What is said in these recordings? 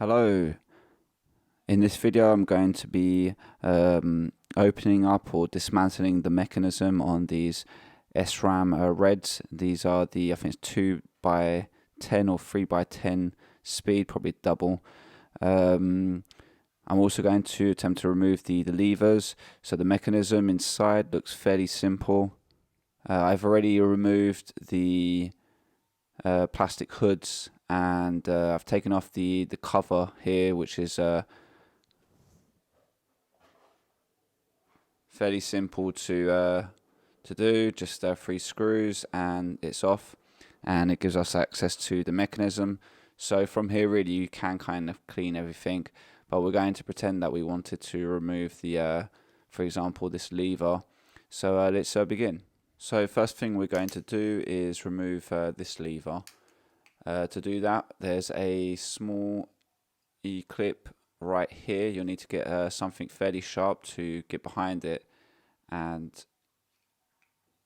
Hello, in this video I'm going to be opening up or dismantling the mechanism on these SRAM Reds. These are the, I think it's 2 by 10 or 3 by 10 speed, probably double. I'm also going to attempt to remove the levers. So the mechanism inside looks fairly simple. I've already removed the plastic hoods, and I've taken off the cover here, which is fairly simple to do. Just 3 screws and it's off, and it gives us access to the mechanism. So from here really you can kind of clean everything, but we're going to pretend that we wanted to remove the for example this lever. So let's begin. So first thing we're going to do is remove this lever. To do that, there's a small E-clip right here. You'll need to get something fairly sharp to get behind it, and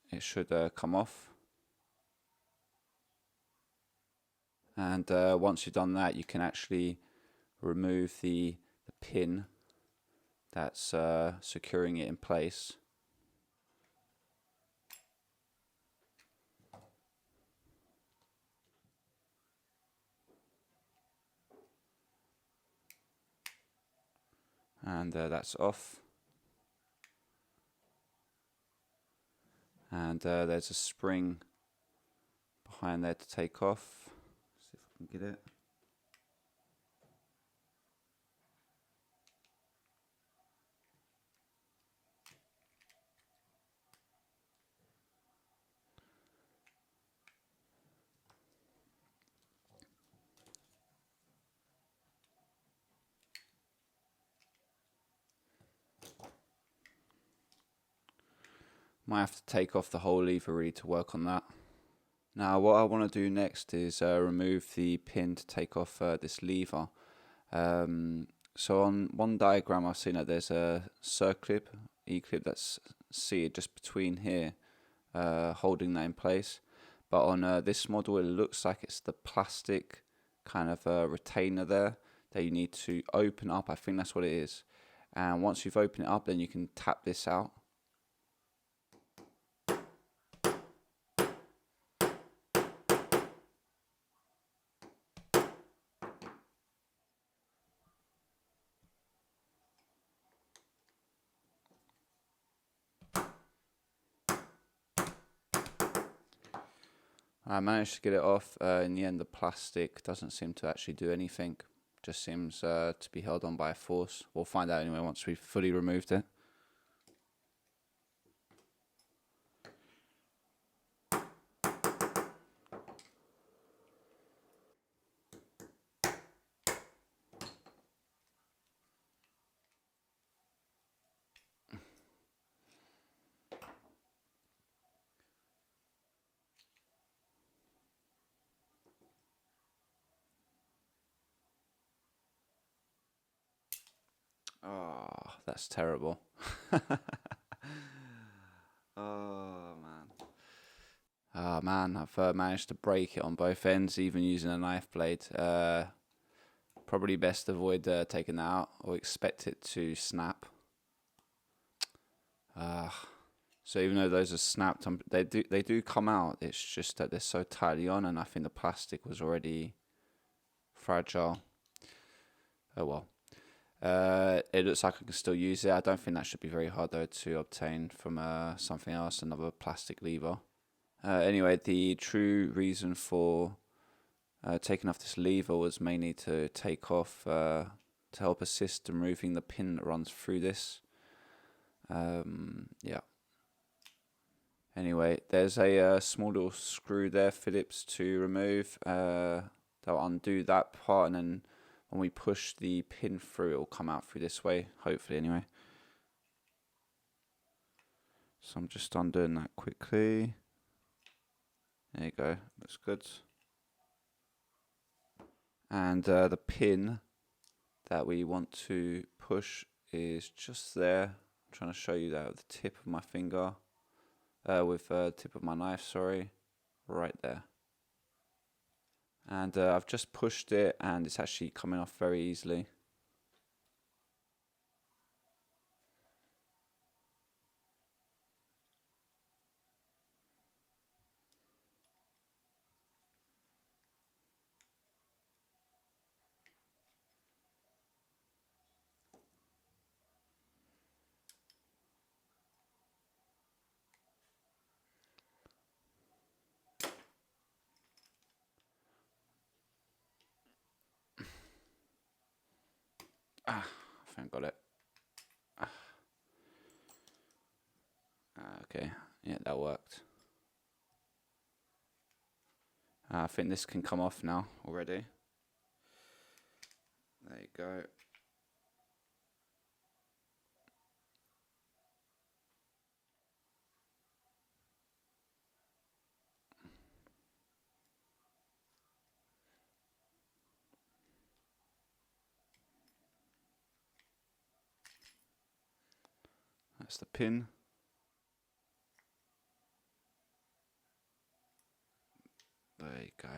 it should come off. And once you've done that, you can actually remove the pin that's securing it in place. And that's off. And there's a spring behind there to take off. See if I can get it. Might have to take off the whole lever really to work on that. Now what I want to do next is remove the pin to take off this lever. So on one diagram I've seen that there's a circlip, E-clip that's seated just between here, holding that in place. But on this model it looks like it's the plastic kind of retainer there that you need to open up. I think that's what it is. And once you've opened it up, then you can tap this out. I managed to get it off. In the end, the plastic doesn't seem to actually do anything. Just seems to be held on by a force. We'll find out anyway once we've fully removed it. Oh, that's terrible. Oh man. Oh man, I've managed to break it on both ends, even using a knife blade. Probably best avoid taking that out or expect it to snap. So even though those are snapped, they do come out. It's just that they're so tightly on, and I think the plastic was already fragile. Oh well. It looks like I can still use it. I don't think that should be very hard though to obtain from something else, another plastic lever. Anyway, the true reason for taking off this lever was mainly to take off, to help assist in removing the pin that runs through this. Yeah. Anyway, there's a small little screw there, Phillips, to remove. That'll undo that part, and then when we push the pin through, it will come out through this way, hopefully anyway. So I'm just undoing that quickly. There you go, looks good. And the pin that we want to push is just there. I'm trying to show you that with the tip of my finger, with the tip of my knife, sorry, right there. And I've just pushed it and it's actually coming off very easily. I think I got it. Okay, yeah, that worked. I think this can come off now already. There you go. That's the pin. There you go.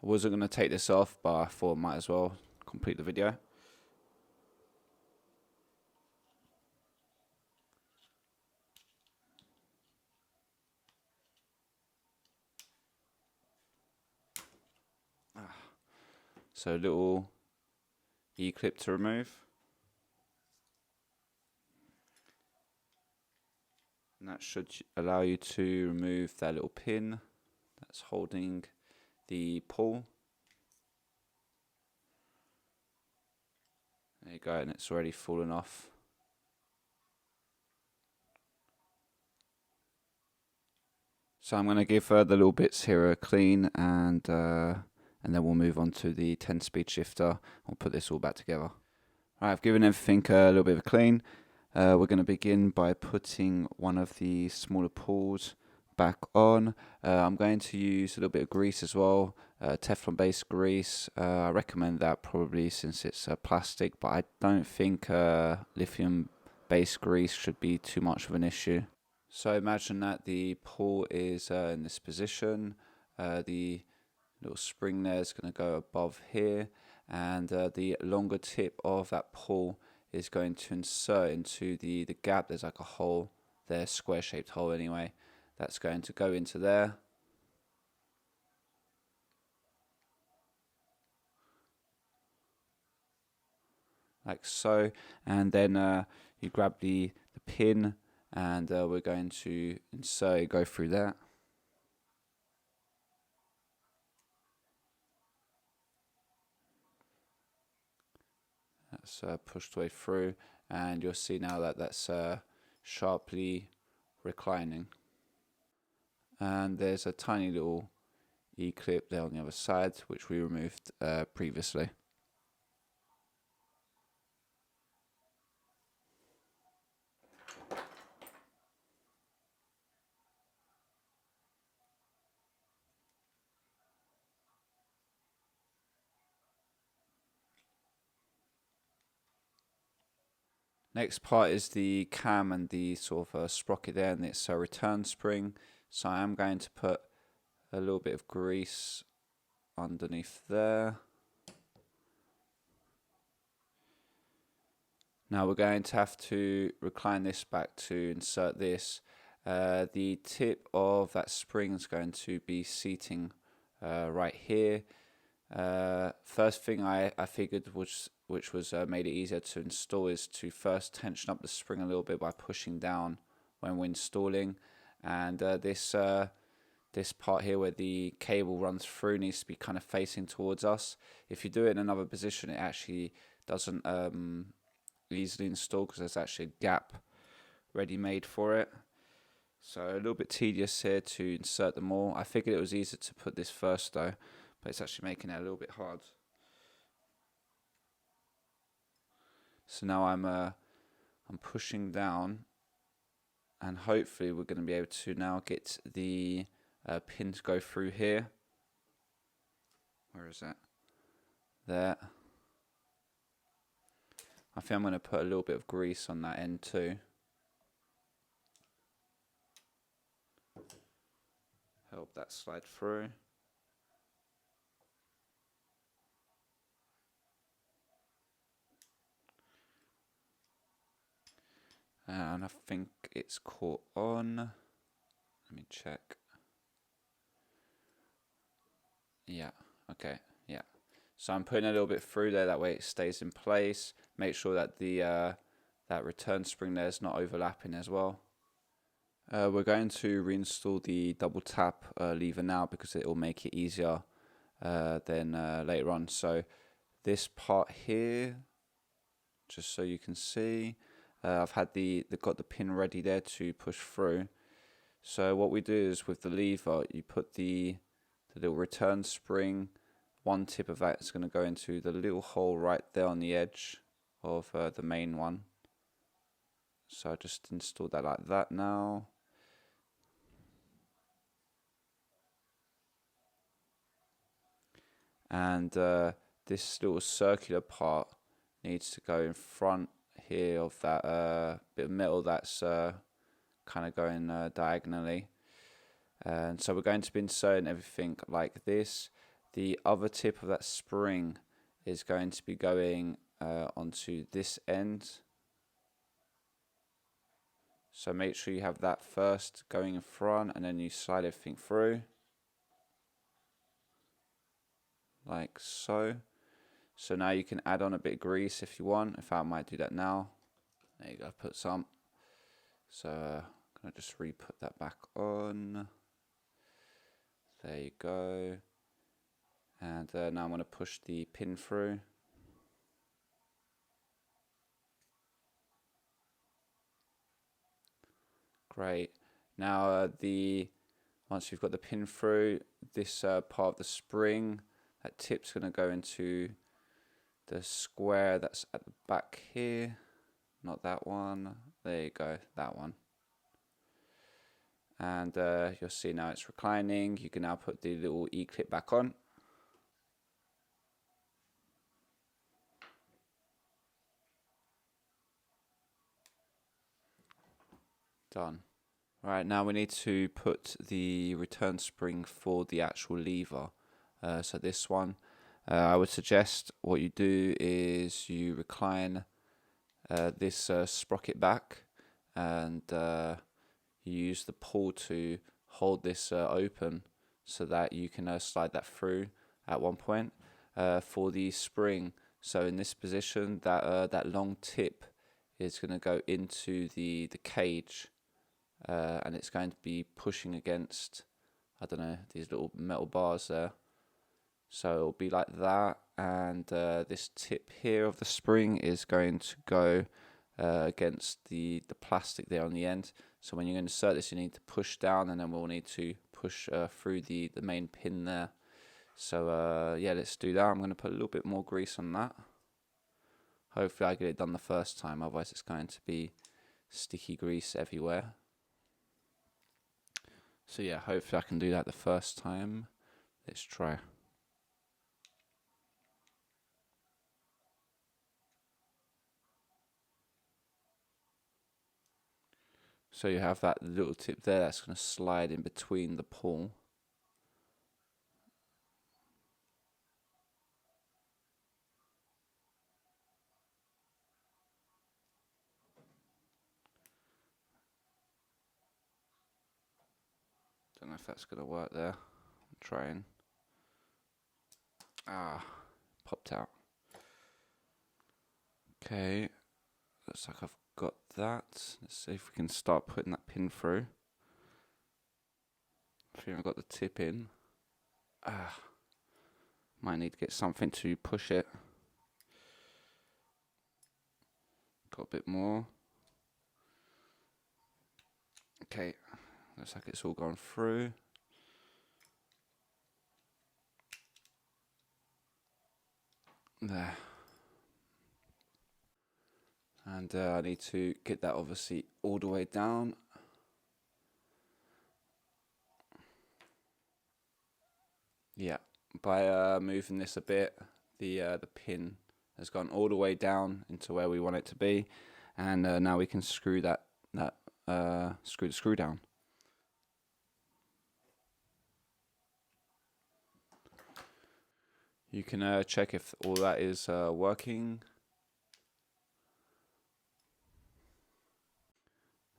I wasn't going to take this off, but I thought I might as well complete the video. So a little E-clip to remove. And that should allow you to remove that little pin that's holding the pull. There you go, and it's already fallen off. So I'm going to give the little bits here a clean, and then we'll move on to the 10-speed shifter. We'll put this all back together. Right, I've given everything a little bit of a clean. We're going to begin by putting one of the smaller pulls back on. I'm going to use a little bit of grease as well, Teflon based grease. I recommend that probably since it's plastic, but I don't think lithium based grease should be too much of an issue. So imagine that the pull is in this position. The little spring there is going to go above here, and the longer tip of that pull is going to insert into the gap. There's like a hole there, square shaped hole anyway. That's going to go into there. Like so, and then you grab the pin, and we're going to insert, go through that. That's pushed way through, and you'll see now that that's sharply reclining. And there's a tiny little E-clip there on the other side, which we removed previously. Next part is the cam and the sort of sprocket there, and it's a return spring. So I am going to put a little bit of grease underneath there. Now we're going to have to recline this back to insert this. The tip of that spring is going to be seating right here. First thing I figured, which was made it easier to install, is to first tension up the spring a little bit by pushing down when we're installing, and this part here where the cable runs through needs to be kind of facing towards us. If you do it in another position, it actually doesn't easily install because there's actually a gap ready made for it. So a little bit tedious here to insert them all. I figured it was easier to put this first though, but it's actually making it a little bit hard. So now I'm pushing down, and hopefully we're going to be able to now get the pin to go through here. Where is that? There. I think I'm going to put a little bit of grease on that end too. help that slide through. And I think it's caught on. Let me check. Yeah, okay, yeah. So I'm putting a little bit through there, that way it stays in place. Make sure that the that return spring there is not overlapping as well. We're going to reinstall the double tap lever now because it will make it easier than later on. So this part here, just so you can see, I've had got the pin ready there to push through. So what we do is with the lever, you put the little return spring. One tip of that is going to go into the little hole right there on the edge of the main one. So I just installed that like that now. And this little circular part needs to go in front here of that bit of metal that's kind of going diagonally. And so we're going to be inserting everything like this. The other tip of that spring is going to be going onto this end. So make sure you have that first going in front, and then you slide everything through. Like so. So now you can add on a bit of grease if you want. In fact, I might do that now. There you go, put some. So I'm going to just re-put that back on. There you go. And now I'm going to push the pin through. Great. Now once you've got the pin through, this part of the spring, that tip's going to go into the square that's at the back here. Not that one. There you go, that one. And you'll see now it's reclining. You can now put the little E-clip back on. Done. Right, now we need to put the return spring for the actual lever. So this one, I would suggest what you do is you recline this sprocket back, and you use the pull to hold this open so that you can slide that through at one point. For the spring, so in this position, that long tip is going to go into the cage. And it's going to be pushing against, I don't know, these little metal bars there. So it'll be like that, and this tip here of the spring is going to go against the plastic there on the end. So when you're going to insert this, you need to push down, and then we'll need to push through the main pin there. So yeah, let's do that. I'm going to put a little bit more grease on that. Hopefully I get it done the first time, otherwise it's going to be sticky grease everywhere. So yeah, hopefully I can do that the first time. Let's try. So you have that little tip there that's going to slide in between the pull. Don't know if that's going to work there. I'm trying. Popped out. Okay, looks like I've got that. Let's see if we can start putting that pin through. I think I've got the tip in. Might need to get something to push it. Got a bit more. Okay, looks like it's all gone through. There. And I need to get that obviously all the way down. Yeah, by moving this a bit, the pin has gone all the way down into where we want it to be, and now we can screw screw the screw down. You can check if all that is working.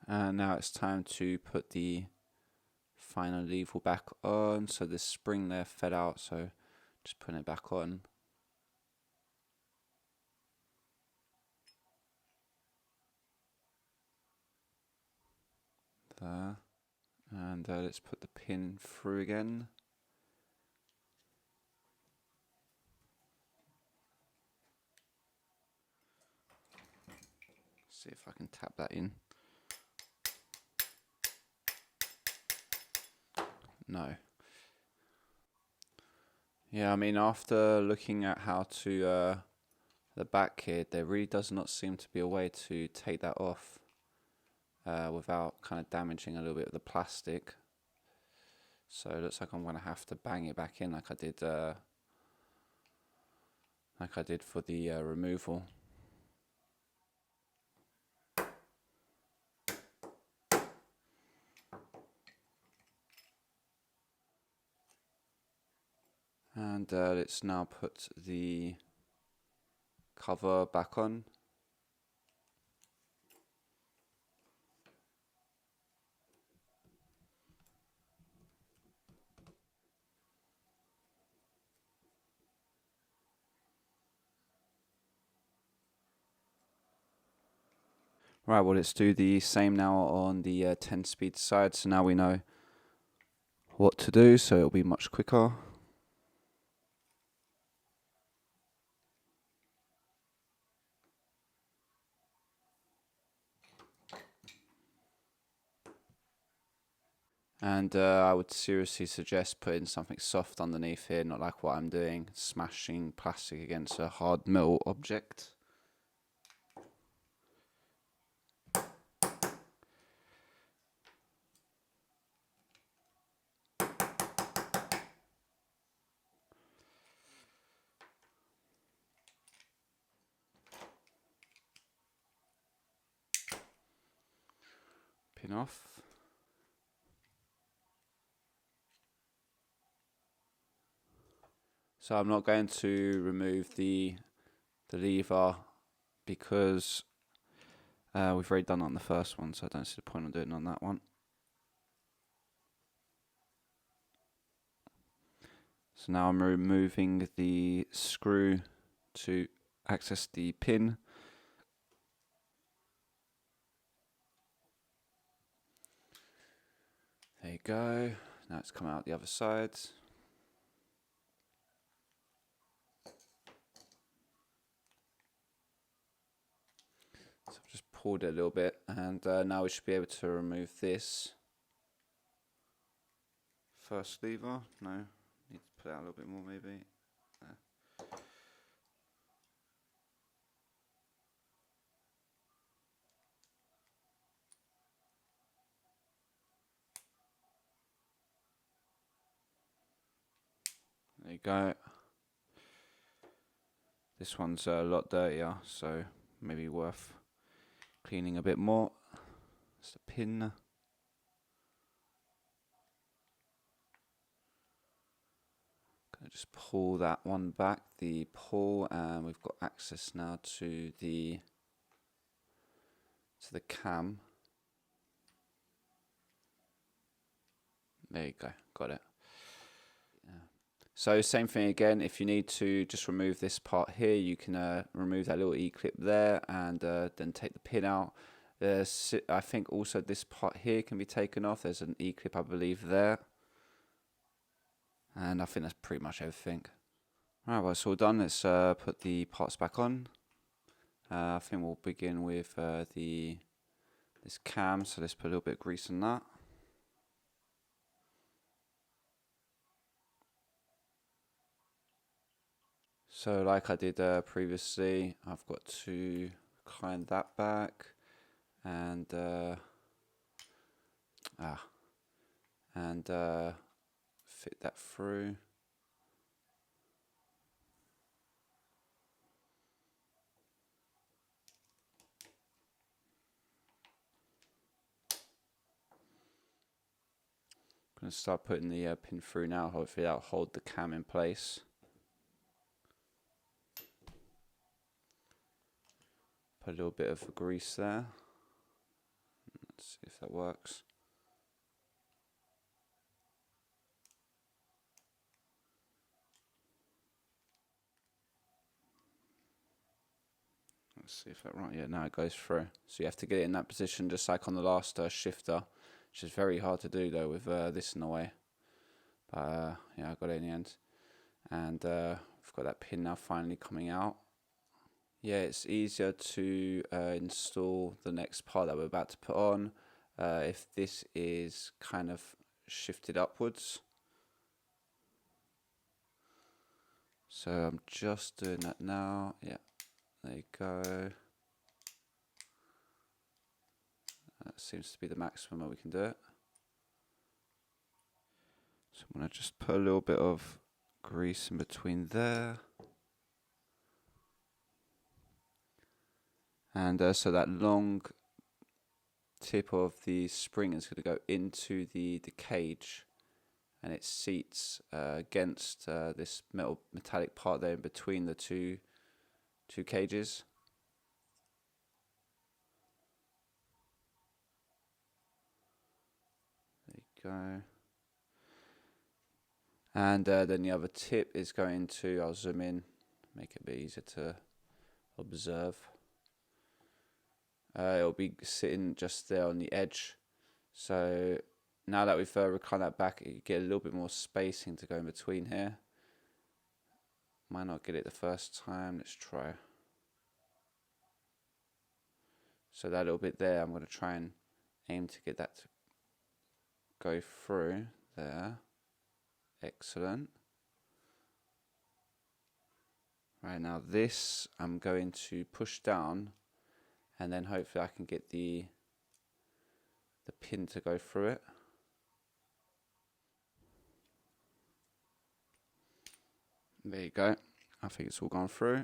And now it's time to put the final lever back on. So the spring there fell out, so just putting it back on. There. And let's put the pin through again. See if I can tap that in. No. Yeah, I mean, after looking at how to the back here, there really does not seem to be a way to take that off without kind of damaging a little bit of the plastic. So it looks like I'm going to have to bang it back in like I did for the removal. And let's now put the cover back on. Right, well, let's do the same now on the 10-speed side. So now we know what to do, so it'll be much quicker. And I would seriously suggest putting something soft underneath here, not like what I'm doing, smashing plastic against a hard metal object. Pin off. So I'm not going to remove the lever because we've already done it on the first one, so I don't see the point of doing it on that one. So now I'm removing the screw to access the pin. There you go. Now it's coming out the other side. So I've just pulled it a little bit, and now we should be able to remove this first lever. No, need to put it out a little bit more maybe. There you go. This one's a lot dirtier, so maybe worth cleaning a bit more. It's the pin. Gonna just pull that one back, the pull, and we've got access now to the cam. There you go, got it. So same thing again, if you need to just remove this part here, you can remove that little E-clip there and then take the pin out. I think also this part here can be taken off. There's an E-clip, I believe, there. And I think that's pretty much everything. Alright, well, it's all done. Let's put the parts back on. I think we'll begin with this cam, so let's put a little bit of grease on that. So like I did previously, I've got to climb that back and fit that through. I'm going to start putting the pin through now. Hopefully that'll hold the cam in place. Put a little bit of grease there. Let's see if that works. Let's see if that right. Yeah, now it goes through. So you have to get it in that position, just like on the last shifter, which is very hard to do though with this in the way. But yeah, I got it in the end, and I've got that pin now finally coming out. Yeah, it's easier to install the next part that we're about to put on if this is kind of shifted upwards. So I'm just doing that now. Yeah, there you go. That seems to be the maximum that we can do it. So I'm going to just put a little bit of grease in between there. And so that long tip of the spring is going to go into the cage, and it seats against this metallic part there in between the two cages. There you go. And then the other tip is going to, I'll zoom in, make it a bit easier to observe. It'll be sitting just there on the edge. So now that we've reclined that back, you get a little bit more spacing to go in between here. Might not get it the first time. Let's try. So that little bit there, I'm going to try and aim to get that to go through there. Excellent. Right, now this I'm going to push down, and then hopefully I can get the pin to go through it. There you go. I think it's all gone through.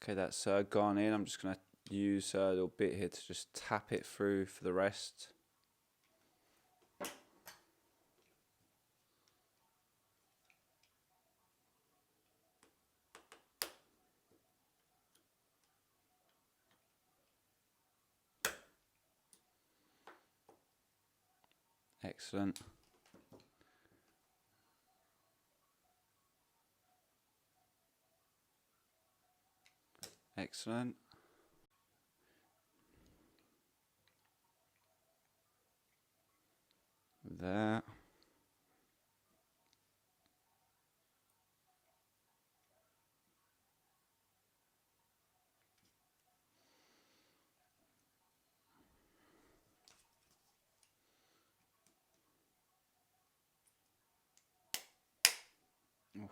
Okay, that's gone in. I'm just going to use a little bit here to just tap it through for the rest. Excellent. Excellent. There. Oof.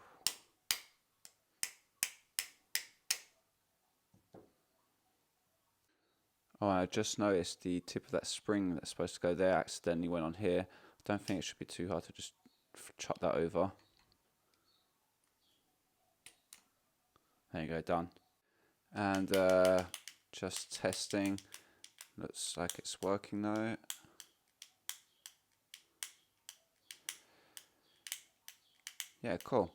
Oh, I just noticed the tip of that spring that's supposed to go there accidentally went on here. I don't think it should be too hard to just chop that over. There you go, done. And just testing. Looks like it's working though. Yeah, cool.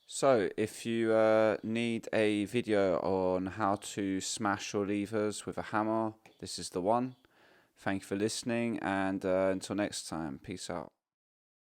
So if you need a video on how to smash your levers with a hammer, this is the one. Thank you for listening, and until next time, peace out.